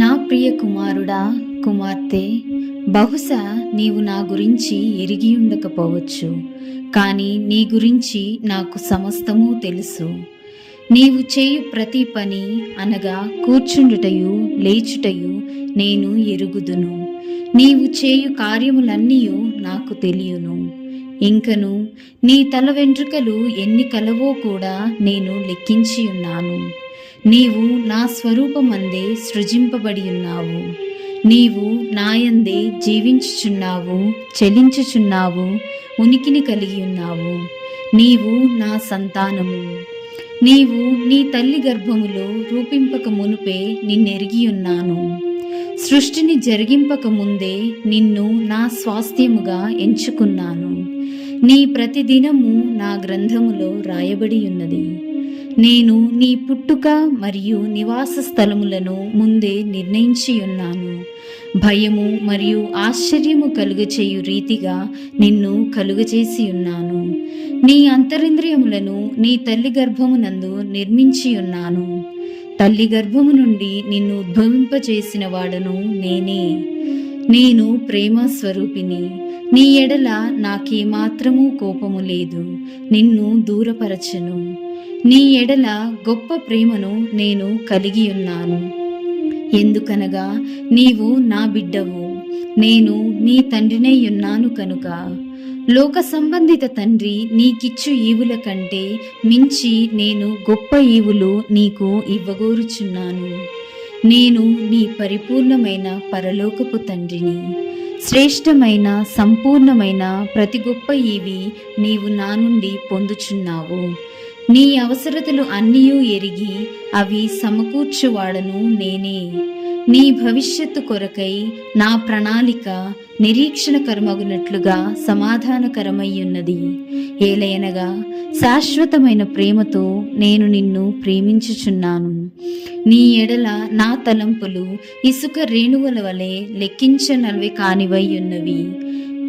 నా ప్రియ కుమారుడా, కుమార్తె, బహుశా నీవు నా గురించి ఎరిగి ఉండకపోవచ్చు, కానీ నీ గురించి నాకు సమస్తము తెలుసు. నీవు చేయు ప్రతి పని అనగా కూర్చుండుటయు లేచుటయు నేను ఎరుగుదును. నీవు చేయు కార్యములన్నీ నాకు తెలియను. ఇంకను నీ తల వెంట్రుకలు ఎన్ని కలవో కూడా నేను లెక్కించి ఉన్నాను. నీవు నా స్వరూపమందే సృజింపబడి ఉన్నావు. నీవు నాయందే జీవించుచున్నావు, చలించుచున్నావు, ఉనికిని కలిగి ఉన్నావు. నీవు నా సంతానము. నీవు నీ తల్లి గర్భములో రూపింపక మునుపే నిన్నెరిగి ఉన్నాను. సృష్టిని జరిగింపక ముందే నిన్ను నా స్వాస్థ్యముగా ఎంచుకున్నాను. నీ ప్రతిదినము నా గ్రంథములో రాయబడి ఉన్నది. నేను నీ పుట్టుక మరియు నివాస స్థలములను ముందే నిర్ణయించి ఉన్నాను. భయము మరియు ఆశ్చర్యము కలుగచేయు రీతిగా నిన్ను కలుగచేసి ఉన్నాను. నీ అంతరింద్రియములను నీ తల్లి గర్భమునందు నిర్మించి ఉన్నాను. తల్లి గర్భము నుండి నిన్ను ఉద్భవింపచేసిన వాడను నేనే. నేను ప్రేమ స్వరూపిని. నీ ఎడల నాకేమాత్రము కోపము లేదు. నిన్ను దూరపరచను. నీ ఎడల గొప్ప ప్రేమను నేను కలిగి ఉన్నాను. ఎందుకనగా నీవు నా బిడ్డవు, నేను నీ తండ్రినై ఉన్నాను కనుక. లోక సంబంధిత తండ్రి నీకిచ్చు ఈవుల కంటే మించి నేను గొప్ప ఈవులు నీకు ఇవ్వగోరుచున్నాను. నేను నీ పరిపూర్ణమైన పరలోకపు తండ్రిని. శ్రేష్టమైన సంపూర్ణమైన ప్రతి గొప్ప ఈవి నీవు నా నుండి పొందుచున్నావు. నీ అవసరతలు అన్నీ ఎరిగి అవి సమకూర్చువాడను నేనే. నీ భవిష్యత్తు కొరకై నా ప్రణాళిక నిరీక్షణకరమగునట్లుగా సమాధానకరమయ్యున్నది. ఏలయనగా శాశ్వతమైన ప్రేమతో నేను నిన్ను ప్రేమించుచున్నాను. నీ ఎడల నా తలంపులు ఇసుక రేణువుల వలె లెక్కించనలవి కానివై ఉన్నవి.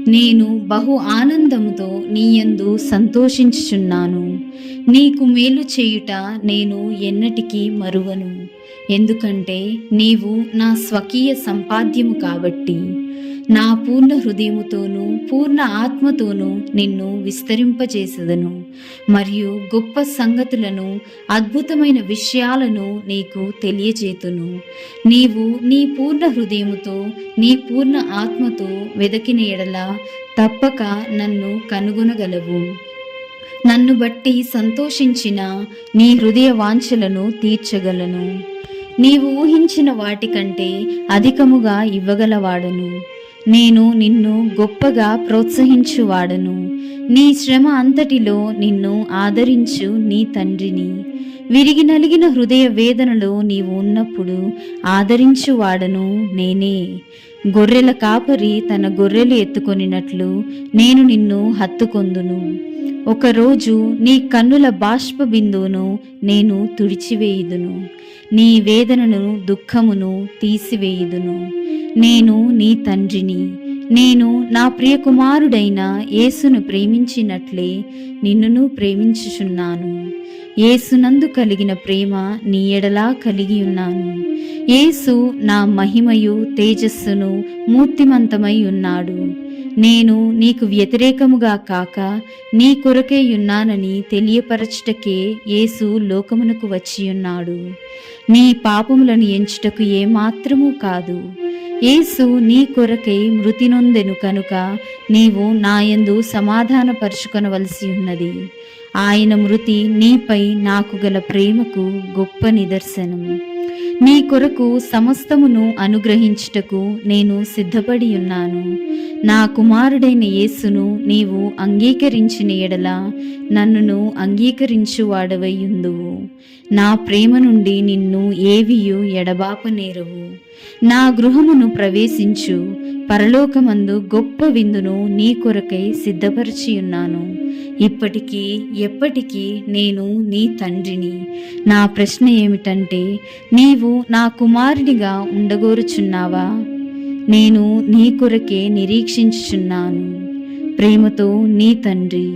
నేను బహు ఆనందముతో నీయందు సంతోషించుచున్నాను. నీకు మేలు చేయుట నేను ఎన్నటికీ మరువను. ఎందుకంటే నీవు నా స్వకీయ సంపాద్యము కాబట్టి. నా పూర్ణ హృదయముతోనూ పూర్ణ ఆత్మతోనూ నిన్ను విస్తరింపచేసెదను మరియు గొప్ప సంగతులను అద్భుతమైన విషయాలను నీకు తెలియజేతును. నీవు నీ పూర్ణ హృదయముతో నీ పూర్ణ ఆత్మతో వెదకిన ఎడల తప్పక నన్ను కనుగొనగలవు. నన్ను బట్టి సంతోషించిన నీ హృదయ వాంఛలను తీర్చగలను. నీవు ఊహించిన వాటికంటే అధికముగా ఇవ్వగలవాడను. నేను నిన్ను గొప్పగా ప్రోత్సహించువాడను. నీ శ్రమ అంతటిలో నిన్ను ఆదరించు నీ తండ్రిని. విరిగి నలిగిన హృదయ వేదనలో నీవు ఉన్నప్పుడు ఆదరించువాడను నేనే. గొర్రెల కాపరి తన గొర్రెలు ఎత్తుకొనినట్లు నేను నిన్ను హత్తుకొందును. ఒకరోజు నీ కన్నుల బాష్ప బిందువును నేను తుడిచివేయుదును. నీ వేదనను దుఃఖమును తీసివేయుదును. నేను నీ తండ్రిని. నేను నా ప్రియ కుమారుడైన యేసును ప్రేమించినట్లే నిన్నును ప్రేమించుచున్నాను. యేసునందు కలిగిన ప్రేమ నీ ఎడలా కలిగి ఉన్నాను. యేసు నా మహిమయు తేజస్సును మూర్తిమంతమై ఉన్నాడు. నేను నీకు వ్యతిరేకముగా కాక నీ కొరకే ఉన్నానని తెలియపరచుటకే యేసు లోకమునకు వచ్చియున్నాడు. నీ పాపములను ఎంచుటకు ఏమాత్రము కాదు. యేసు నీ కొరకై మృతి నొందెను కనుక నీవు నాయందు సమాధానపరుచుకొనవలసి ఉన్నది. ఆయన మృతి నీపై నాకు గల ప్రేమకు గొప్ప నిదర్శనం. నీ కొరకు సమస్తమును అనుగ్రహించుటకు నేను సిద్ధపడి ఉన్నాను. నా కుమారుడైన యేసును నీవు అంగీకరించిన ఎడల నన్నును అంగీకరించువాడవై ఉందువు. నా ప్రేమ నుండి నిన్ను ఏవియు ఎడబాపనేరవు. నా గృహమును ప్రవేశించు. పరలోకమందు గొప్ప విందును నీ కొరకై సిద్ధపరిచి ఉన్నాను. ఇప్పటికీ ఎప్పటికీ నేను నీ తండ్రిని. నా ప్రశ్న ఏమిటంటే, నీవు నా కుమారునిగా ఉండగోరుచున్నావా? నేను నీ కొరకే నిరీక్షించుచున్నాను. ప్రేమతో నీ తండ్రి.